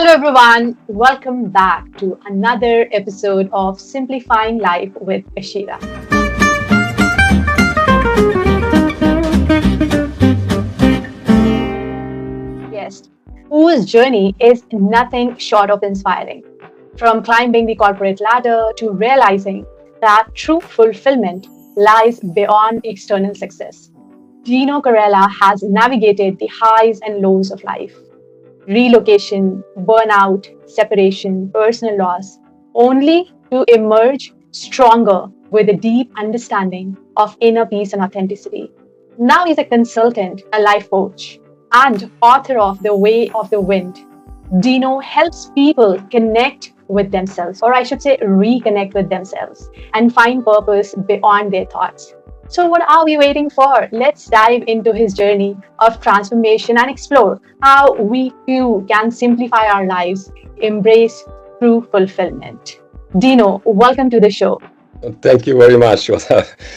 Hello, everyone. Welcome back to another episode of Simplifying Life with Kashira. Yes, whose journey is nothing short of inspiring. From climbing the corporate ladder to realizing that true fulfillment lies beyond external success. Dino Carella has navigated the highs and lows of life relocation, burnout, separation, personal loss, only to emerge stronger with a deep understanding of inner peace and authenticity. Now he's a consultant, a life coach, and author of The Way of the Wind. Dino helps people connect with themselves, or I should say, reconnect with themselves, and find purpose beyond their thoughts. So, what are we waiting for? Let's dive into his journey of transformation and explore how we too can simplify our lives, embrace true fulfillment. Dino, welcome to the show. Thank you very much. It was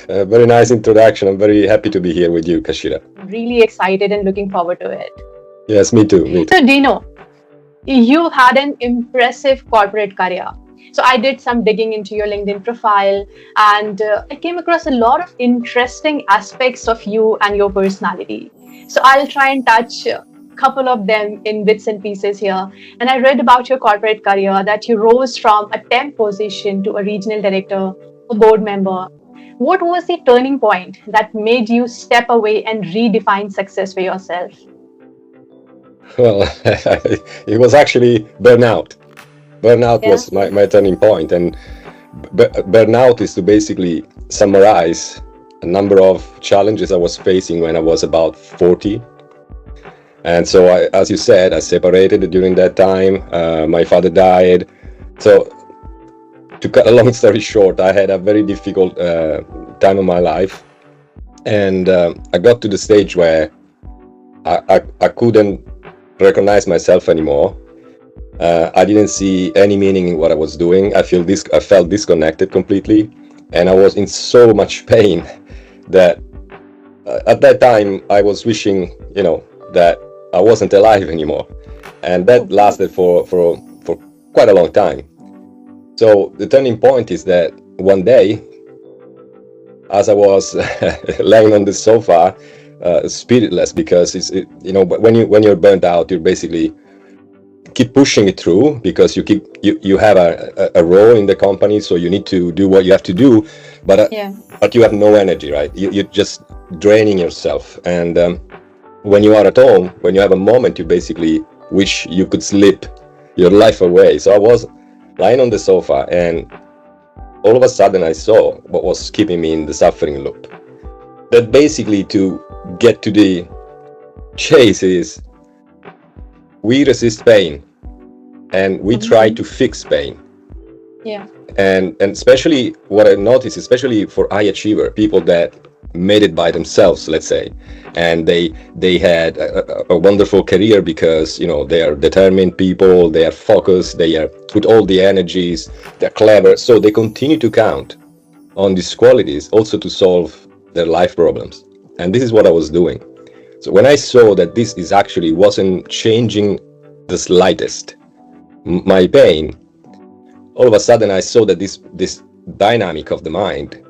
a very nice introduction. I'm very happy to be here with you, Kashira. Really excited and looking forward to it. Yes, me too. Me too. So, Dino, you had an impressive corporate career. So I did some digging into your LinkedIn profile and I came across a lot of interesting aspects of you and your personality. So I'll try and touch a couple of them in bits and pieces here. And I read about your corporate career that you rose from a temp position to a regional director, a board member. What was the turning point that made you step away and redefine success for yourself? Well, it was actually burnout. Burnout was my turning point, and burnout is to basically summarize a number of challenges I was facing when I was about 40. And so, as you said, I separated during that time. My father died. So, to cut a long story short, I had a very difficult time of my life. And I got to the stage where I couldn't recognize myself anymore. I didn't see any meaning in what I was doing. I felt disconnected completely, and I was in so much pain that at that time I was wishing, that I wasn't alive anymore, and that lasted for quite a long time. So the turning point is that one day, as I was laying on the sofa, spiritless, because when you're burnt out, you're basically keep pushing it through because you have a role in the company, so you need to do what you have to do, but you have no energy, right? You're just draining yourself, and when you are at home, when you have a moment, you basically wish you could slip your life away. So I was lying on the sofa, and all of a sudden I saw what was keeping me in the suffering loop. That basically, to get to the chase, is we resist pain and we try to fix pain. And especially what I noticed, especially for high achiever, people that made it by themselves, let's say, and they had a wonderful career because they are determined people, they are focused, they are put all the energies, they're clever, so they continue to count on these qualities also to solve their life problems. And this is what I was doing. So when I saw that this is actually wasn't changing the slightest my pain, all of a sudden I saw that this dynamic of the mind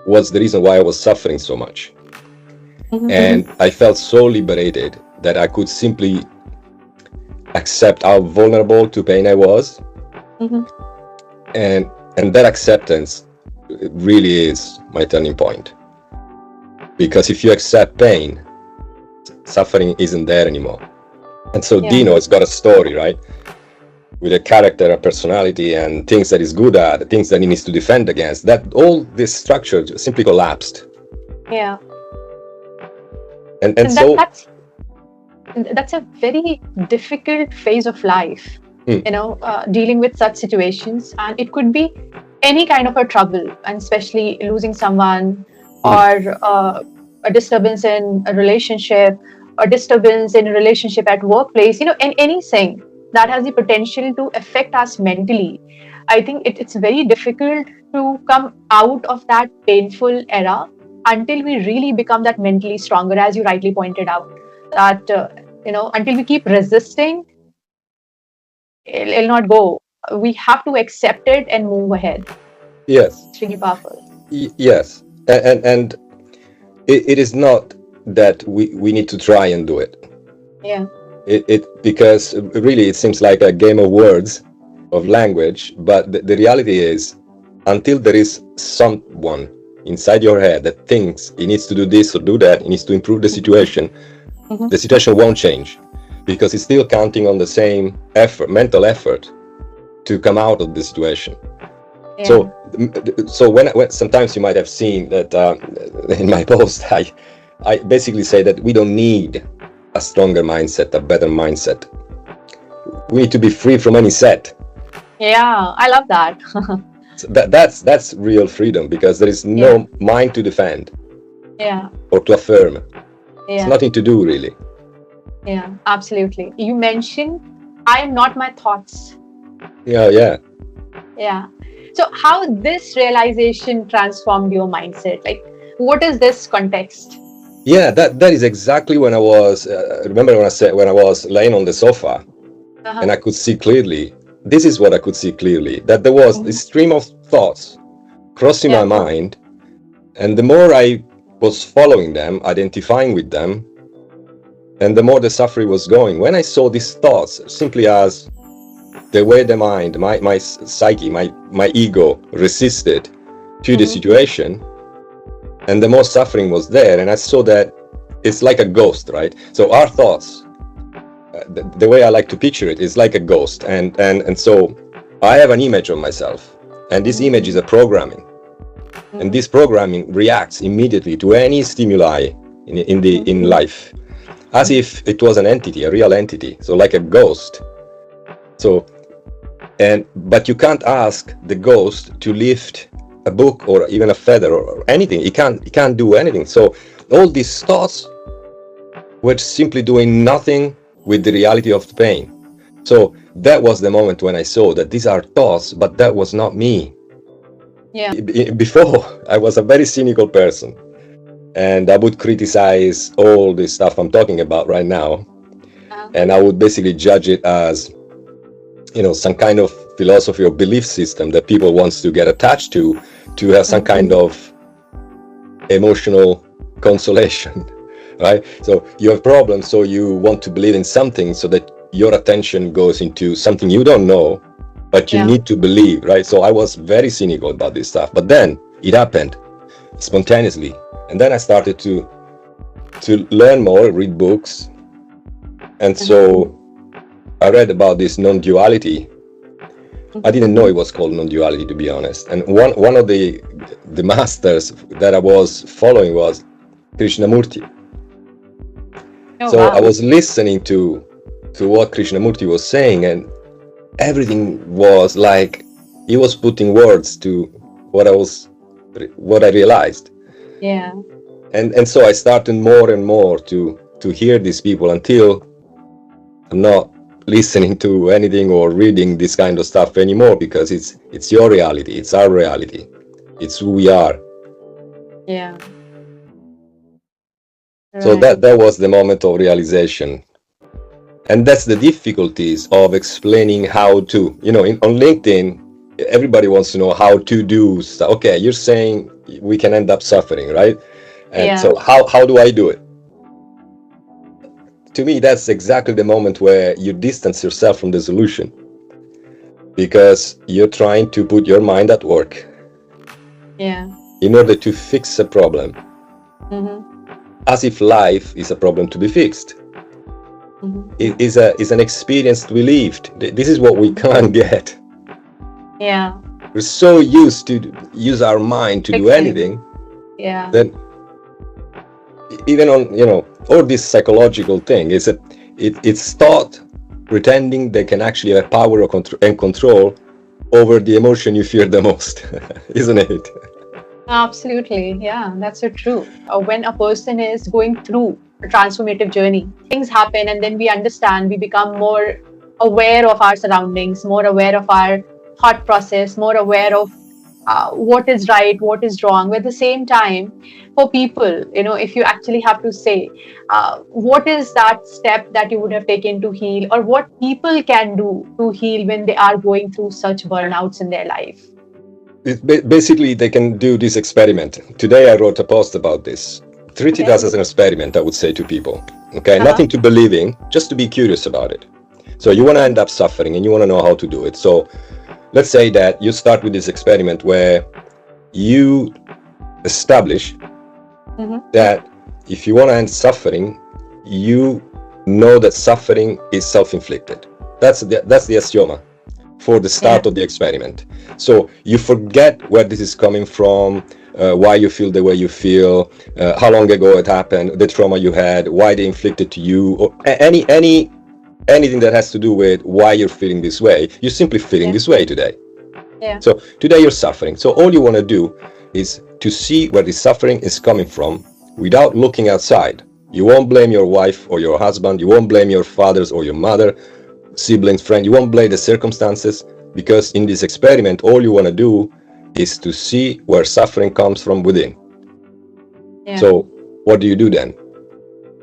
was the reason why I was suffering so much. And I felt so liberated that I could simply accept how vulnerable to pain I was. And that acceptance really is my turning point. Because if you accept pain, suffering isn't there anymore. And so Dino has got a story, right? With a character, a personality, and things that he's good at, things that he needs to defend against. That all this structure simply collapsed. And so that's a very difficult phase of life, dealing with such situations, and it could be any kind of a trouble, and especially losing someone, or a disturbance in a relationship, or disturbance in a relationship at workplace, and anything that has the potential to affect us mentally. I think it's very difficult to come out of that painful era until we really become that mentally stronger, as you rightly pointed out, that until we keep resisting it'll not go. We have to accept it and move ahead. Yes. It's really powerful. Yes. And it is not that we need to try and do it. Yeah. Because really it seems like a game of words, of language, but the reality is, until there is someone inside your head that thinks he needs to do this or do that, he needs to improve the situation, the situation won't change, because it's still counting on the same effort, mental effort, to come out of the situation. Yeah. So when sometimes you might have seen that in my post, I basically say that we don't need a stronger mindset, a better mindset. We need to be free from any set. Yeah, I love that. So that's real freedom, because there is no mind to defend. Yeah. Or to affirm. Yeah. It's nothing to do, really. Yeah, absolutely. You mentioned, I am not my thoughts. Yeah. So how this realization transformed your mindset? Like, what is this context? Yeah, that is exactly when I was, remember when I said, when I was laying on the sofa, and I could see clearly, this is what I could see clearly, that there was this stream of thoughts crossing my mind, and the more I was following them, identifying with them, and the more the suffering was going. When I saw these thoughts simply as the way the mind, my psyche, my ego resisted to the situation, and the more suffering was there, and I saw that it's like a ghost, right? So our thoughts, the way I like to picture it, is like a ghost, and so I have an image of myself, and this image is a programming, and this programming reacts immediately to any stimuli in life, as if it was an entity, a real entity, so like a ghost. So, but you can't ask the ghost to lift a book or even a feather or anything. It can't do anything. So all these thoughts were simply doing nothing with the reality of the pain. So that was the moment when I saw that these are thoughts, but that was not me. Yeah. Before, I was a very cynical person, and I would criticize all this stuff I'm talking about right now, and I would basically judge it as, some kind of philosophy or belief system that people wants to get attached to have some kind of emotional consolation, right? So you have problems, so you want to believe in something so that your attention goes into something you don't know, but you need to believe, right? So I was very cynical about this stuff, but then it happened spontaneously, and then I started to learn more, read books, and so I read about this non-duality. I didn't know it was called non-duality, to be honest. And one of the masters that I was following was Krishnamurti. I was listening to what Krishnamurti was saying, and everything was like he was putting words to what I realized. Yeah. And so I started more and more to hear these people, until I'm not listening to anything or reading this kind of stuff anymore, because it's your reality, it's our reality, it's who we are. Yeah. So that was the moment of realization, and that's the difficulties of explaining how to, on LinkedIn, everybody wants to know how to do stuff. Okay, you're saying we can end up suffering, right? And so how do I do it? To me, that's exactly the moment where you distance yourself from the solution, because you're trying to put your mind at work in order to fix a problem, as if life is a problem to be fixed. It is an experience to be lived. This is what we can't get. We're so used to use our mind to do anything, that even on, all this psychological thing, it's thought pretending they can actually have power and control over the emotion you fear the most, isn't it? Absolutely. Yeah, that's so true. When a person is going through a transformative journey, things happen, and then we understand, we become more aware of our surroundings, more aware of our thought process, more aware of what is right, what is wrong. But at the same time, for people, if you actually have to say, what is that step that you would have taken to heal, or what people can do to heal when they are going through such burnouts in their life? Basically, they can do this experiment. Today I wrote a post about this. Treat it Okay. as an experiment, I would say to people. Okay, Uh-huh. nothing to believe in, just to be curious about it. So you want to end up suffering and you want to know how to do it. So let's say that you start with this experiment where you establish that if you want to end suffering, you know that suffering is self-inflicted. That's the axioma for the start of the experiment. So you forget where this is coming from, why you feel the way you feel, how long ago it happened, the trauma you had, why they inflicted to you, or anything that has to do with why you're feeling this way. You're simply feeling this way today. So today you're suffering. So all you want to do is to see where the suffering is coming from without looking outside. You won't blame your wife or your husband. You won't blame your fathers or your mother, siblings, friend. You won't blame the circumstances, because in this experiment, all you want to do is to see where suffering comes from within. So what do you do then?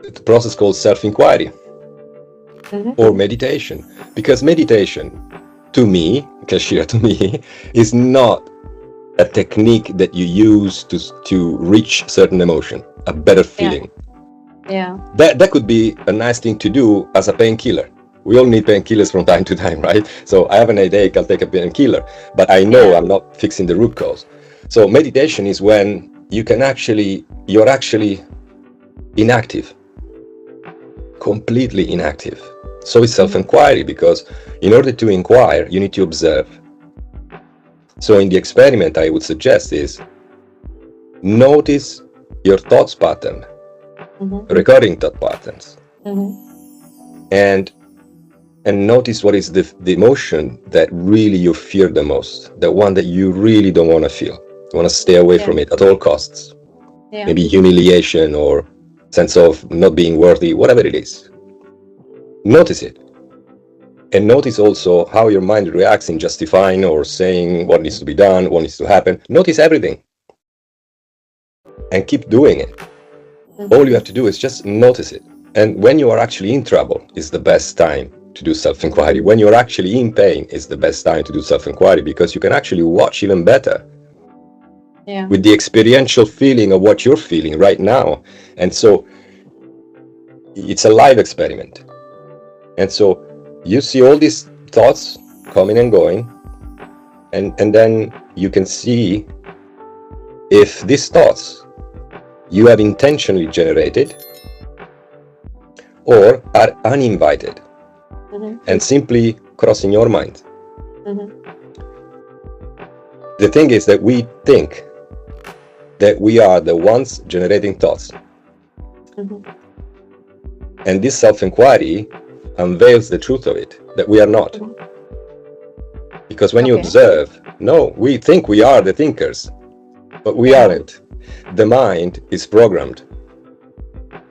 The process called self-inquiry or meditation. Because meditation, to me, Kashira, to me, is not a technique that you use to reach certain emotion, a better feeling. That could be a nice thing to do as a painkiller. We all need painkillers from time to time, right? So I have an headache, I'll take a painkiller, but I know I'm not fixing the root cause. So meditation is when you're actually inactive, completely inactive. So it's self-inquiry, because in order to inquire, you need to observe. So in the experiment, I would suggest is notice your thoughts pattern, recurring thought patterns, and notice what is the emotion that really you fear the most, the one that you really don't want to feel. You want to stay away from it at all costs. Maybe humiliation or sense of not being worthy, whatever it is. Notice it. And notice also how your mind reacts in justifying or saying what needs to be done, what needs to happen. Notice everything. And keep doing it. All you have to do is just notice it. And when you are actually in trouble is the best time to do self-inquiry. When you're actually in pain is the best time to do self-inquiry, because you can actually watch even better with the experiential feeling of what you're feeling right now. And so it's a live experiment. And so you see all these thoughts coming and going, and then you can see if these thoughts you have intentionally generated or are uninvited and simply crossing your mind. The thing is that we think that we are the ones generating thoughts. And this self-inquiry unveils the truth of it, that we are not. Because when you observe, no, we think we are the thinkers, but we aren't. The mind is programmed.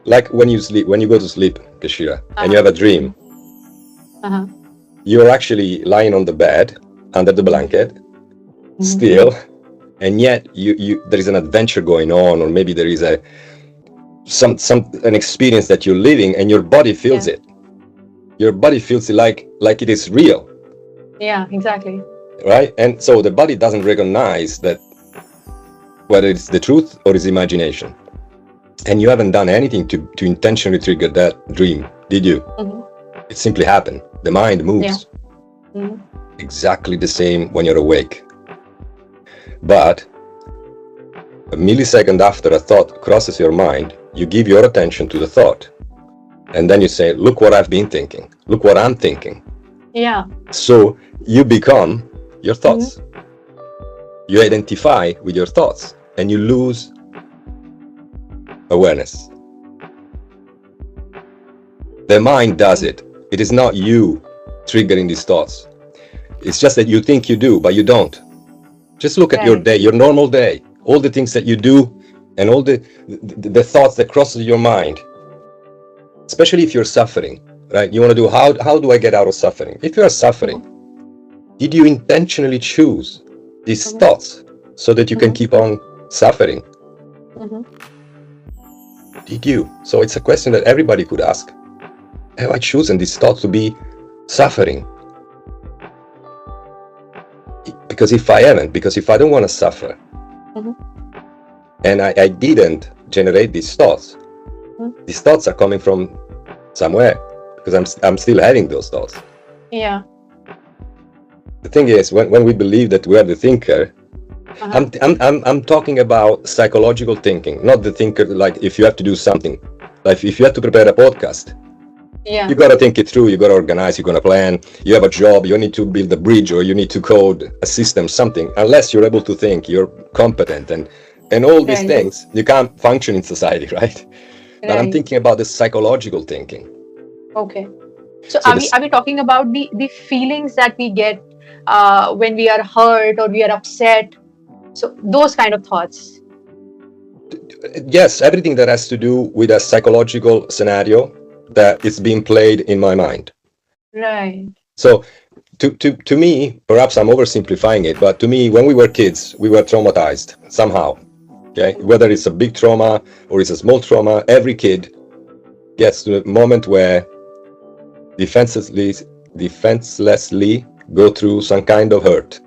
Like when you sleep, when you go to sleep, Kashira, and you have a dream, you're actually lying on the bed, under the blanket, still, and yet there is an adventure going on, or maybe there is an experience that you're living, and your body feels it. Your body feels it like it is real. Yeah, exactly. Right? And so the body doesn't recognize that whether it's the truth or it's imagination. And you haven't done anything to intentionally trigger that dream, did you? It simply happened. The mind moves. Exactly the same when you're awake. But a millisecond after a thought crosses your mind, you give your attention to the thought. And then you say, look what I've been thinking. Look what I'm thinking. Yeah. So you become your thoughts. You identify with your thoughts and you lose awareness. The mind does it. It is not you triggering these thoughts. It's just that you think you do, but you don't. Just look at your day, your normal day, all the things that you do and all the thoughts that cross your mind. Especially if you're suffering, right? You want to do, how do I get out of suffering? If you are suffering, did you intentionally choose these thoughts so that you can keep on suffering? Did you? So it's a question that everybody could ask. Have I chosen this thought to be suffering? Because if I haven't, because if I don't want to suffer, and I didn't generate these thoughts are coming from somewhere, because I'm still having those thoughts. Yeah. The thing is, when we believe that we are the thinker, I'm talking about psychological thinking, not the thinker like if you have to do something, like if you have to prepare a podcast. Yeah. You got to think it through, you got to organize, you're going to plan, you have a job, you need to build a bridge, or you need to code a system, something. Unless you're able to think, you're competent, and all these things, you can't function in society, right? But I'm thinking about the psychological thinking. Okay. So are we talking about the feelings that we get when we are hurt or we are upset? So those kind of thoughts. Yes, everything that has to do with a psychological scenario that is being played in my mind. Right. So to me, perhaps I'm oversimplifying it, but to me, when we were kids, we were traumatized somehow. Okay, whether it's a big trauma or it's a small trauma, every kid gets to a moment where defenselessly go through some kind of hurt.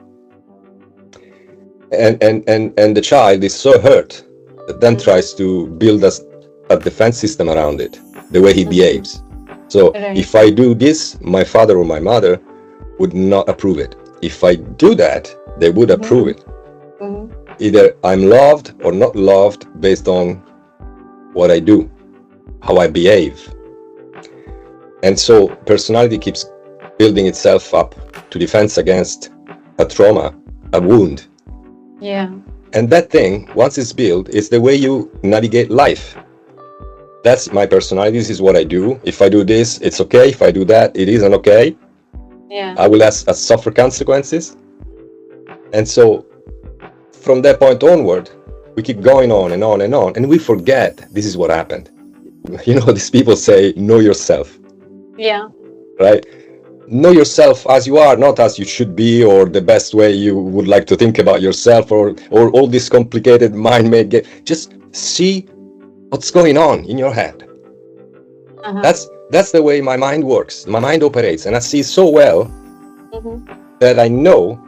And the child is so hurt that then tries to build a defense system around it, the way he behaves. So if I do this, my father or my mother would not approve it. If I do that, they would approve it. Either I'm loved or not loved based on what I do, how I behave. And so personality keeps building itself up to defense against a trauma, a wound. Yeah. And that thing, once it's built, is the way you navigate life. That's my personality. This is what I do. If I do this, it's okay. If I do that, it isn't okay. Yeah. I will suffer consequences. And so from that point onward, we keep going on and on and on. And we forget this is what happened. You know, these people say, know yourself. Yeah. Right? Know yourself as you are, not as you should be, or the best way you would like to think about yourself, or all this complicated mind-made game. Just see what's going on in your head. That's the way my mind works. My mind operates, and I see so well that I know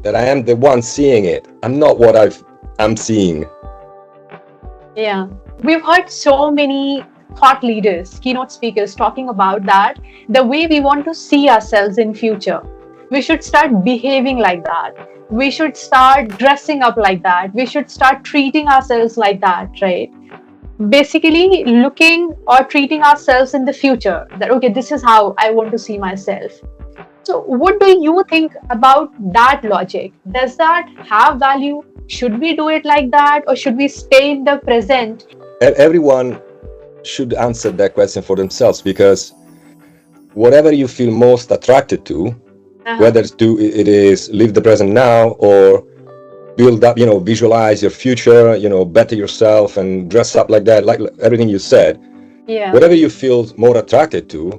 that I am the one seeing it. I'm not what I'm seeing. Yeah. We've heard so many thought leaders, keynote speakers talking about that, the way we want to see ourselves in future. We should start behaving like that. We should start dressing up like that. We should start treating ourselves like that, right? Basically looking or treating ourselves in the future, that okay, this is how I want to see myself. So what do you think about that logic? Does that have value? Should we do it like that, or should we stay in the present? Everyone should answer that question for themselves, because whatever you feel most attracted to, whether it is live the present now or build up, visualize your future, better yourself and dress up like that, like everything you said, whatever you feel more attracted to,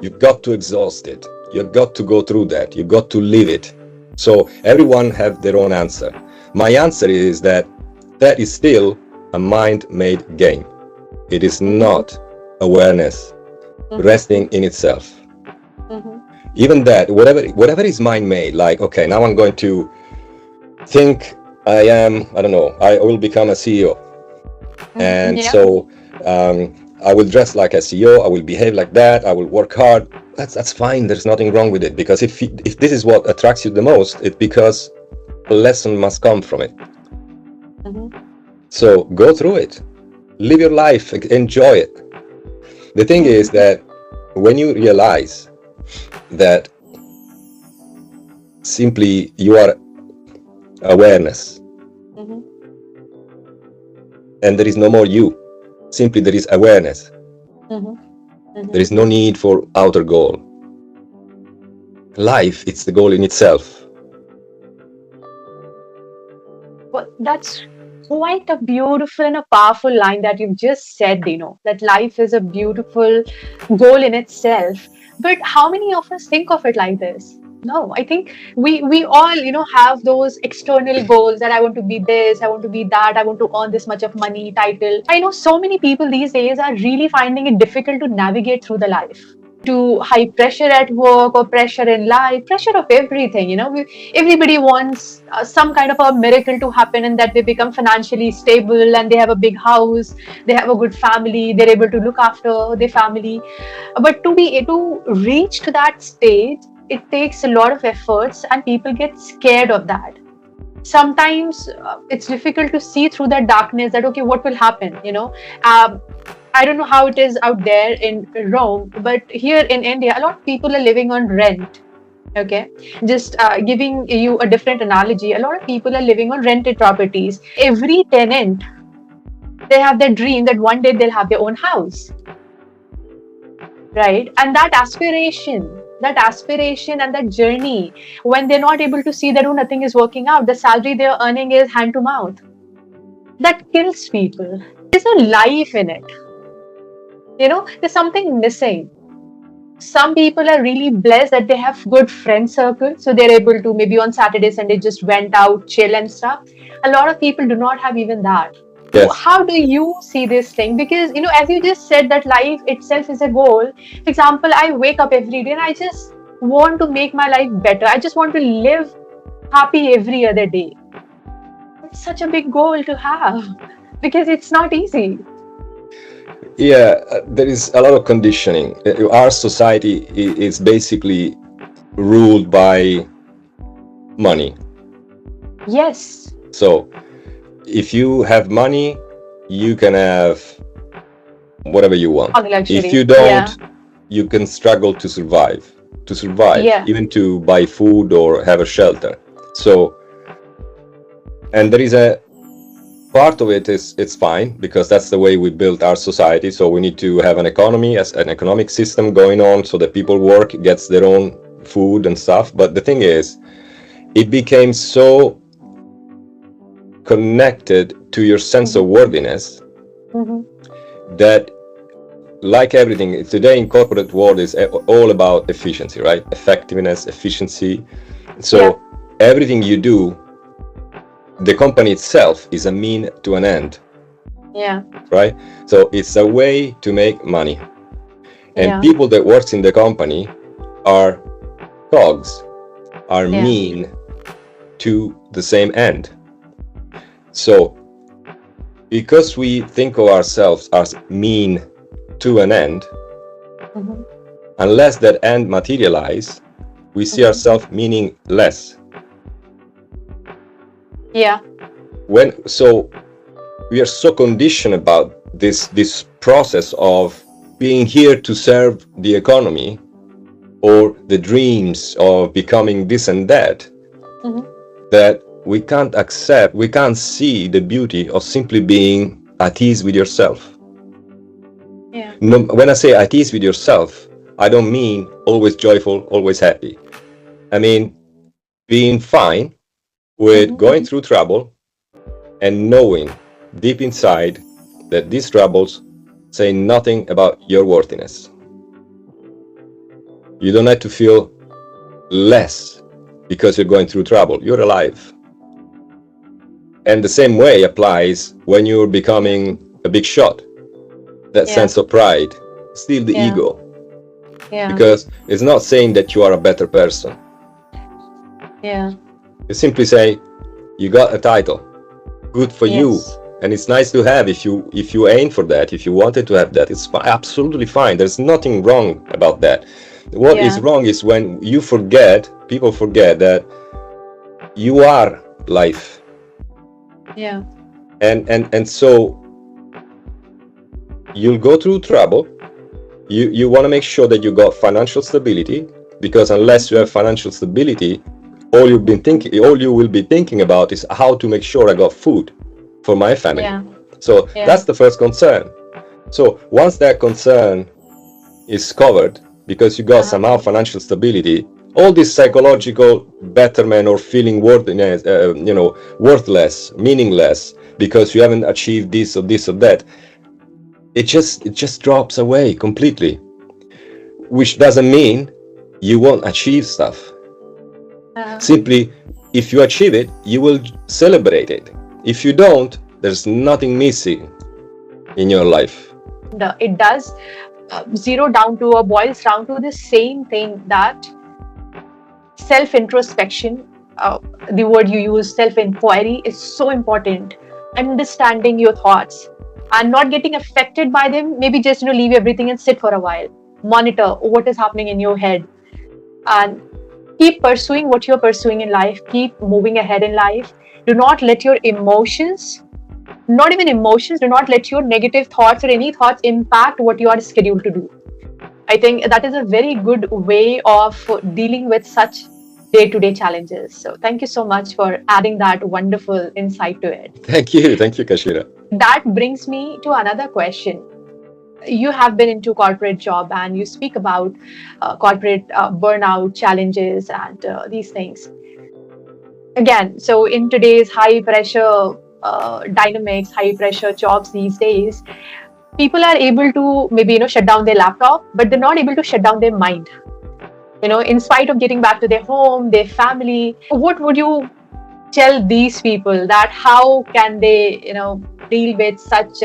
you've got to exhaust it. You've got to go through that. You've got to live it. So everyone have their own answer. My answer is that is still a mind-made game. It is not awareness resting in itself. Even that, whatever is mind-made, like, okay, now I'm going to think I will become a CEO. And so I will dress like a CEO, I will behave like that, I will work hard. That's fine, there's nothing wrong with it. Because if this is what attracts you the most, it's because a lesson must come from it. So go through it. Live your life, enjoy it. The thing is that when you realize that simply you are awareness, and there is no more you, simply there is awareness. There is no need for outer goal. Life, it's the goal in itself. Well, that's quite a beautiful and a powerful line that you've just said, Dino, that life is a beautiful goal in itself. But how many of us think of it like this? No, I think we all, have those external goals that I want to be this, I want to be that, I want to earn this much of money, title. I know so many people these days are really finding it difficult to navigate through the life. To high pressure at work or pressure in life, pressure of everything. Everybody wants some kind of a miracle to happen, and that they become financially stable and they have a big house, they have a good family, they're able to look after their family. But to reach to that stage, it takes a lot of efforts, and people get scared of that. Sometimes it's difficult to see through that darkness that, okay, what will happen? I don't know how it is out there in Rome, but here in India, a lot of people are living on rent. Okay, just giving you a different analogy, a lot of people are living on rented properties. Every tenant, they have their dream that one day they'll have their own house, right? And that aspiration and that journey, when they're not able to see that, oh, nothing is working out, the salary they're earning is hand to mouth, that kills people. There's no life in it. There's something missing. Some people are really blessed that they have good friend circle, so they're able to maybe on Saturday, Sunday just went out, chill and stuff. A lot of people do not have even that. Yes. How do you see this thing? Because, as you just said, that life itself is a goal. For example, I wake up every day and I just want to make my life better. I just want to live happy every other day. It's such a big goal to have because it's not easy. Yeah, there is a lot of conditioning. Our society is basically ruled by money. Yes. So if you have money, you can have whatever you want. If you don't, you can struggle to survive, even to buy food or have a shelter. So, and there is a part of it is it's fine because that's the way we built our society. So we need to have an economy, as an economic system going on, so that people work, gets their own food and stuff. But the thing is, it became so connected to your sense of worthiness that, like everything today in corporate world, is all about efficiency, right? Effectiveness, efficiency. So everything you do, the company itself is a mean to an end. Yeah. Right? So it's a way to make money. And people that works in the company are cogs, are mean to the same end. So because we think of ourselves as mean to an end, unless that end materialize, we see ourselves meaningless. Yeah. So we are so conditioned about this process of being here to serve the economy or the dreams of becoming this and that, that we can't see the beauty of simply being at ease with yourself. Yeah. No, when I say at ease with yourself, I don't mean always joyful, always happy. I mean being fine with going through trouble and knowing deep inside that these troubles say nothing about your worthiness. You don't have to feel less because you're going through trouble. You're alive. And the same way applies when you're becoming a big shot. That sense of pride, still the ego. Yeah. Because it's not saying that you are a better person. Yeah. You simply say, you got a title, good for you, and it's nice to have if you aim for that, if you wanted to have that, it's absolutely fine. There's nothing wrong about that. What is wrong is when people forget that you are life. Yeah. And so you'll go through trouble. You want to make sure that you got financial stability, because unless you have financial stability, all you will be thinking about is how to make sure I got food for my family. So that's the first concern. So once that concern is covered, because you got somehow financial stability, all this psychological betterment or feeling worthiness, worthless, meaningless, because you haven't achieved this or this or that, it just drops away completely. Which doesn't mean you won't achieve stuff. Simply, if you achieve it, you will celebrate it. If you don't, there's nothing missing in your life. It does zero down to, or boils down to, the same thing, that self-introspection, the word you use, self-inquiry, is so important. Understanding your thoughts and not getting affected by them. Maybe just leave everything and sit for a while. Monitor what is happening in your head, and keep pursuing what you're pursuing in life. Keep moving ahead in life. Do not let your emotions, not even emotions, do not let your negative thoughts or any thoughts impact what you are scheduled to do. I think that is a very good way of dealing with such day-to-day challenges. So thank you so much for adding that wonderful insight to it. Thank you, Kashira. That brings me to another question. You have been into corporate job and you speak about corporate burnout challenges and these things. Again, so in today's high pressure dynamics, high pressure jobs these days, people are able to maybe shut down their laptop, but they're not able to shut down their mind. In spite of getting back to their home, their family, what would you tell these people, that how can they deal with such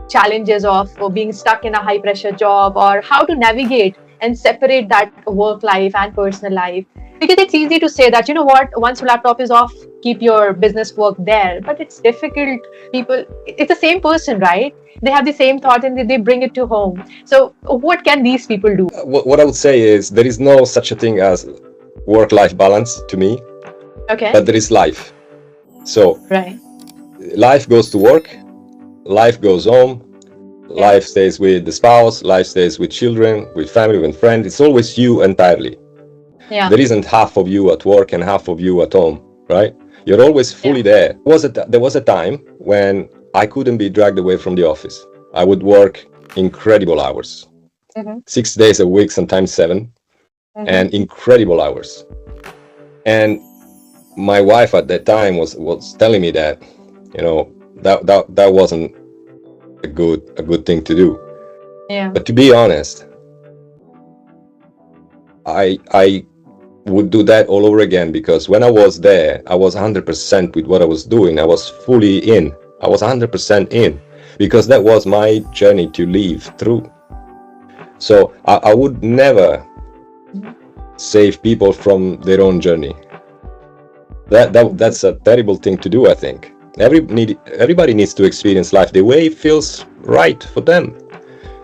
challenges of being stuck in a high pressure job, or how to navigate and separate that work life and personal life? Because it's easy to say that, once your laptop is off, keep your business work there. But it's difficult. People, it's the same person, right? They have the same thought and they bring it to home. So what can these people do? What I would say is there is no such a thing as work-life balance to me. Okay. But there is life. So right. Life goes to work, life goes home, life stays with the spouse, life stays with children, with family, with friends. It's always you entirely. Yeah. There isn't half of you at work and half of you at home, right? You're always fully there. There was a time when I couldn't be dragged away from the office. I would work incredible hours, 6 days a week, sometimes 7, and incredible hours. And my wife at that time was telling me that, that wasn't a good thing to do. Yeah. But to be honest, I would do that all over again, because when I was there, I was 100% with what I was doing. I was fully in. I was 100% in, because that was my journey to live through. So I would never save people from their own journey. That's a terrible thing to do, I think. Everybody needs to experience life the way it feels right for them.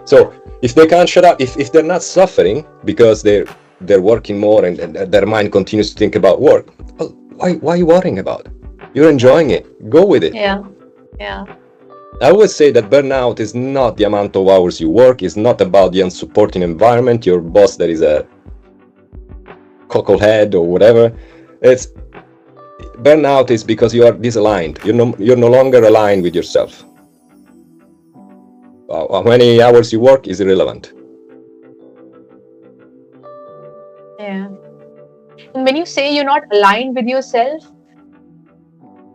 So if they can't shut up, if they're not suffering because they're working more and their mind continues to think about work, well, why are you worrying about it? You're enjoying it. Go with it. Yeah. I always say that burnout is not the amount of hours you work. It's not about the unsupporting environment, your boss that is a cocklehead or whatever. Burnout is because you are misaligned. You're no longer aligned with yourself. How many hours you work is irrelevant. Yeah. And when you say you're not aligned with yourself,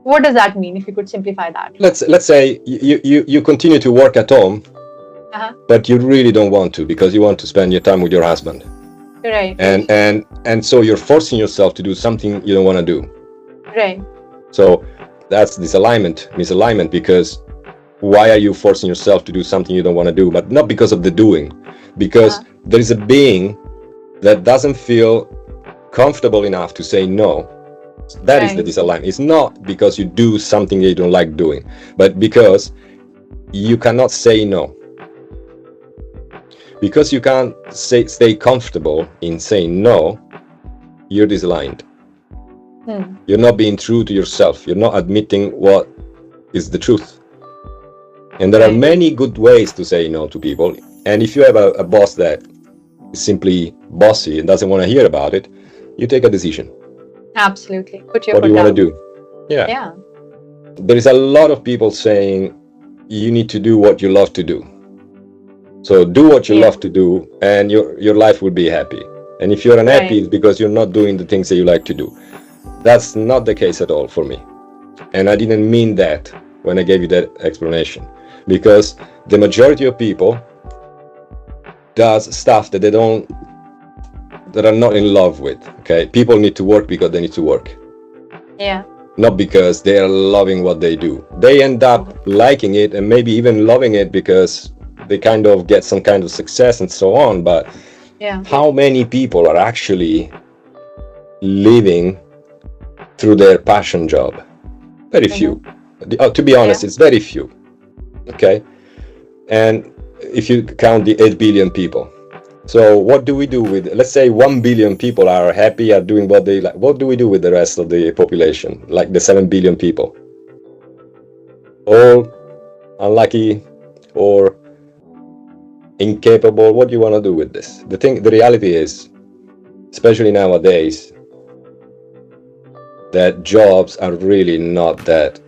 what does that mean, if you could simplify that? Let's say you continue to work at home, but you really don't want to, because you want to spend your time with your husband. Right. And so you're forcing yourself to do something you don't want to do. Right. So that's misalignment, because why are you forcing yourself to do something you don't want to do? But not because of the doing, because there is a being that doesn't feel comfortable enough to say no. That is the disalignment. It's not because you do something that you don't like doing, but because you cannot say no. Because you can't stay comfortable in saying no, you're disaligned. You're not being true to yourself. You're not admitting what is the truth. And there are many good ways to say no to people. And if you have a boss that is simply bossy and doesn't want to hear about it, you take a decision. Absolutely. Put your what do you down. want to do? Yeah. There is a lot of people saying you need to do what you love to do. So do what you love to do, and your life will be happy. And if you're unhappy, it's because you're not doing the things that you like to do. That's not the case at all for me. And I didn't mean that when I gave you that explanation, because the majority of people does stuff that that are not in love with. Okay, people need to work because they need to work. Yeah. Not because they are loving what they do. They end up liking it and maybe even loving it because they kind of get some kind of success and so on. But how many people are actually living through their passion job? Very few. To be honest, it's very few. Okay, and if you count the 8 billion people, so what do we do with, let's say 1 billion people are happy, are doing what they like? What do we do with the rest of the population, like the 7 billion people? All unlucky or incapable? What do you want to do with this? The reality is, especially nowadays, that jobs are really not that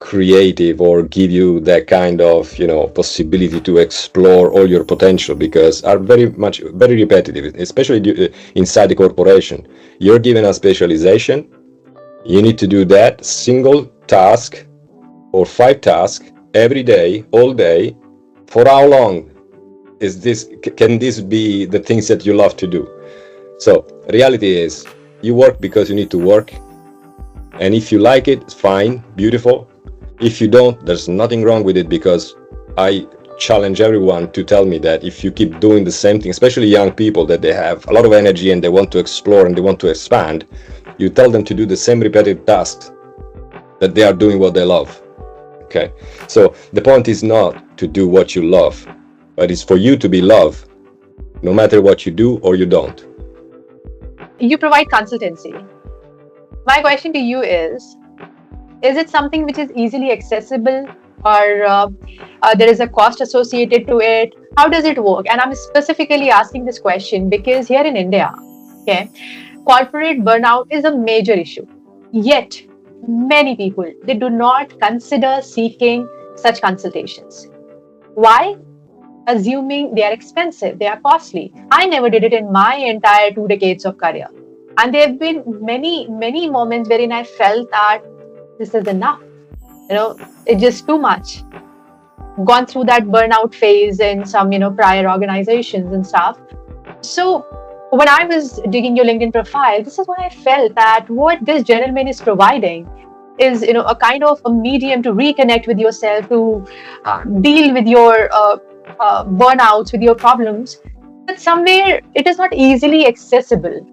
creative or give you that kind of possibility to explore all your potential, because are very repetitive, especially inside the corporation. You're given a specialization, you need to do that single task or 5 tasks every day, all day. For how long can this be the things that you love to do? So reality is, you work because you need to work, and if you like it, it's fine, beautiful. If you don't, there's nothing wrong with it, because I challenge everyone to tell me that if you keep doing the same thing, especially young people that they have a lot of energy and they want to explore and they want to expand, you tell them to do the same repetitive tasks, that they are doing what they love. Okay, so the point is not to do what you love, but it's for you to be loved, no matter what you do or you don't. You provide consultancy. My question to you is it something which is easily accessible, or there is a cost associated to it? How does it work? And I'm specifically asking this question because here in India, okay, corporate burnout is a major issue. Yet, many people, they do not consider seeking such consultations. Why? Assuming they are expensive, they are costly. I never did it in my entire 2 decades of career. And there have been many moments wherein I felt that this is enough. It's just too much. Gone through that burnout phase in some, prior organizations and stuff. So when I was digging your LinkedIn profile, this is what I felt, that what this gentleman is providing is, a kind of a medium to reconnect with yourself, to deal with your burnouts, with your problems. But somewhere it is not easily accessible.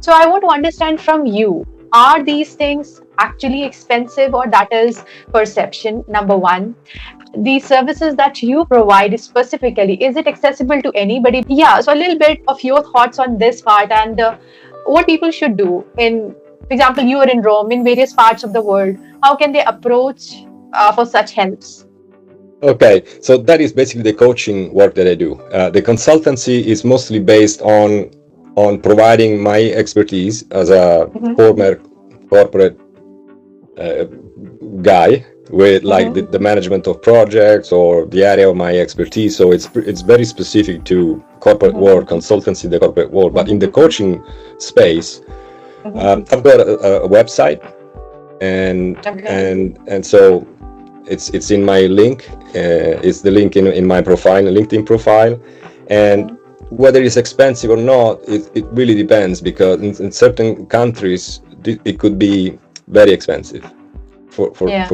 So I want to understand from you, are these things actually expensive, or that is perception, number one? The services that you provide specifically, is it accessible to anybody? Yeah, so a little bit of your thoughts on this part, and what people should do. For example, you are in Rome, in various parts of the world. How can they approach for such helps? Okay, so that is basically the coaching work that I do. The consultancy is mostly based on providing my expertise as a former corporate guy with the management of projects or the area of my expertise. So it's very specific to corporate world, consultancy, the corporate world. But in the coaching space, I've got a website, and so it's in my link. It's the link in my profile, LinkedIn profile, and whether it's expensive or not, it really depends, because in certain countries it could be very expensive for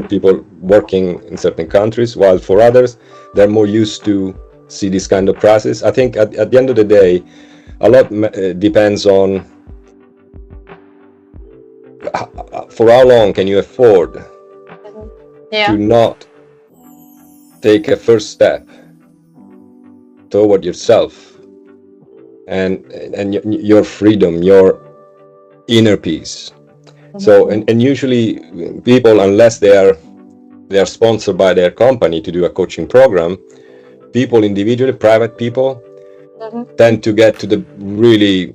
people working in certain countries, while for others they're more used to see this kind of process. I think at the end of the day, a lot depends on for how long can you afford to not take a first step toward yourself and your freedom, your inner peace. So and usually people, unless they are sponsored by their company to do a coaching program, people individually, private people, tend to get to the really,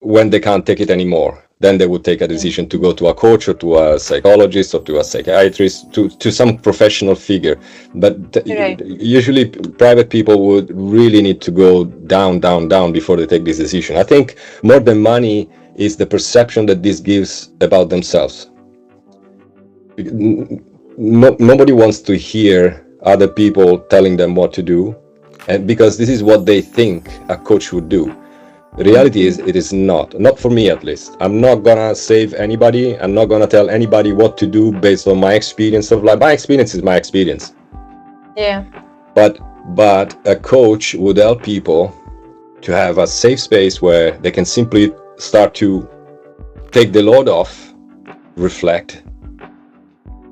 when they can't take it anymore, then they would take a decision to go to a coach or to a psychologist or to a psychiatrist, to some professional figure. But usually private people would really need to go down before they take this decision. I think more than money is the perception that this gives about themselves. Nobody wants to hear other people telling them what to do. and because this is what they think a coach would do. The reality is, it is not for me at least. I'm not gonna save anybody. I'm not gonna tell anybody what to do based on my experience of life. My experience is my experience. Yeah. But a coach would help people to have a safe space where they can simply start to take the load off, reflect,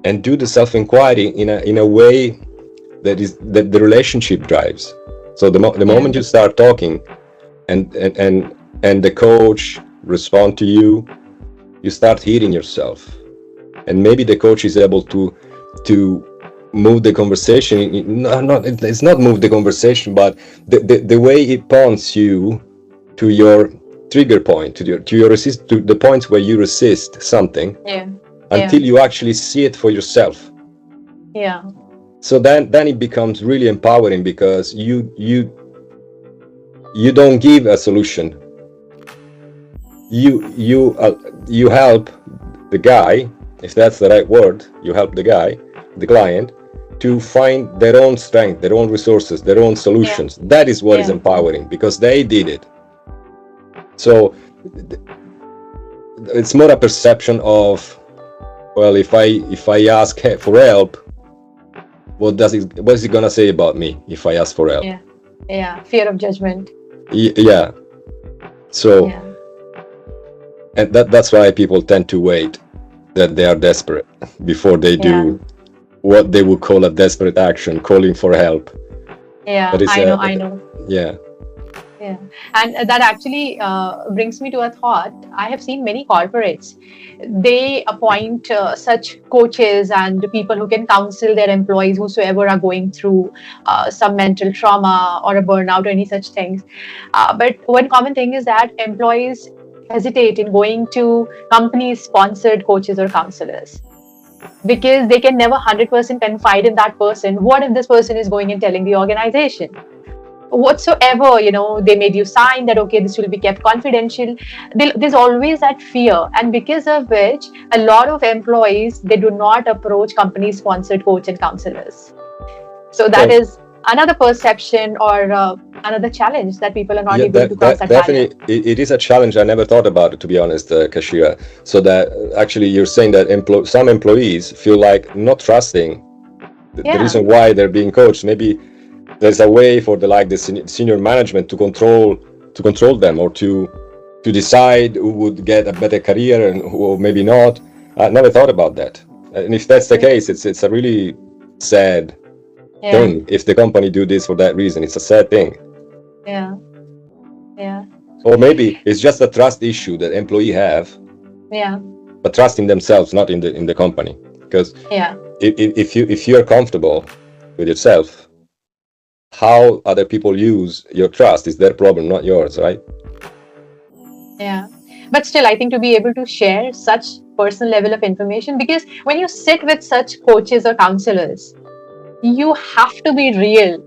and do the self-inquiry in a way that the relationship drives. So the moment you start talking, and the coach respond to you, you start hearing yourself, and maybe the coach is able to move the conversation. It's not move the conversation, but the way it points you to your trigger point, to the points where you resist something, until you actually see it for yourself. Yeah. So then it becomes really empowering, because you don't give a solution. You help the guy, if that's the right word. You help the guy, the client, to find their own strength, their own resources, their own solutions. That is what is empowering, because they did it. So it's more a perception of, well, if I ask for help, what is he gonna say about me if I ask for help? Yeah. Fear of judgment. Yeah. So, and that's why people tend to wait, that they are desperate, before they do what they would call a desperate action, calling for help. Yeah, I know. Yeah. Yeah, and that actually brings me to a thought. I have seen many corporates. They appoint such coaches and people who can counsel their employees, whosoever are going through some mental trauma or a burnout or any such things. But one common thing is that employees hesitate in going to company-sponsored coaches or counselors, because they can never 100% confide in that person. What if this person is going and telling the organization whatsoever, they made you sign that, okay, this will be kept confidential? There's always that fear, and because of which a lot of employees, they do not approach company sponsored coach and counselors. So that is another perception or another challenge that people are not able to cross that definitely barrier. It is a challenge. I never thought about it, to be honest, Kashira. So that actually you're saying that some employees feel like not trusting the reason why they're being coached. Maybe there's a way for the senior management to control them, or to decide who would get a better career and who maybe not. I never thought about that. And if that's the case, it's a really sad thing. If the company do this for that reason, it's a sad thing. Yeah. Or maybe it's just a trust issue that employee have. Yeah. But trust in themselves, not in the company. Because if you're comfortable with yourself, how other people use your trust is their problem, not yours, right? Yeah. But still, I think to be able to share such personal level of information, because when you sit with such coaches or counselors, you have to be real.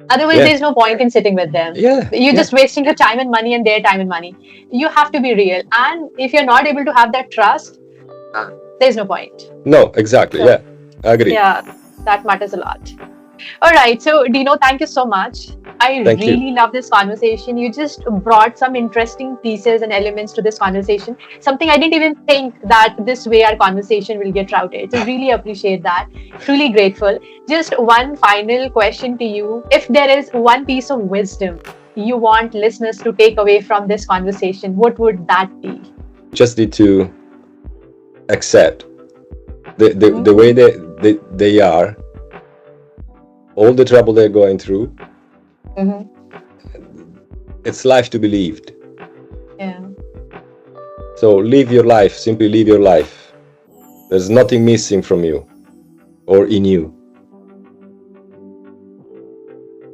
Otherwise, there's no point in sitting with them. You're just wasting your time and money and their time and money. You have to be real. And if you're not able to have that trust, there's no point. No, exactly. So, I agree. Yeah, that matters a lot. All right. So, Dino, thank you so much. I really love this conversation. You just brought some interesting pieces and elements to this conversation. Something I didn't even think that this way our conversation will get routed. So really appreciate that. Truly grateful. Just one final question to you. If there is one piece of wisdom you want listeners to take away from this conversation, what would that be? Just need to accept the way they are, all the trouble they're going through. It's life to be lived. Yeah. So live your life. Simply live your life. There's nothing missing from you or in you.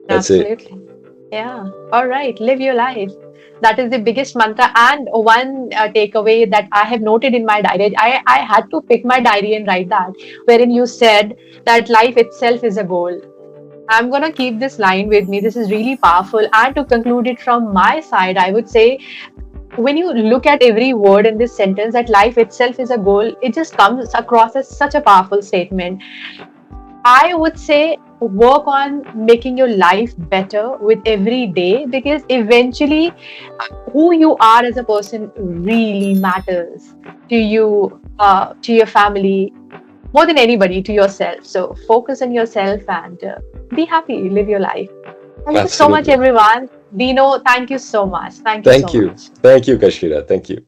That's Absolutely. Yeah. All right. Live your life. That is the biggest mantra. And one takeaway that I have noted in my diary, I had to pick my diary and write that, wherein you said that life itself is a goal. I'm going to keep this line with me. This is really powerful. And to conclude it from my side, I would say, when you look at every word in this sentence, that life itself is a goal, it just comes across as such a powerful statement. I would say work on making your life better with every day, because eventually who you are as a person really matters to you, to your family, more than anybody, to yourself. So focus on yourself and be happy, live your life. Thank you so much, Absolutely. everyone. Dino, thank you so much. Thank you so Thank you. much. Thank you, Kashira. Thank you.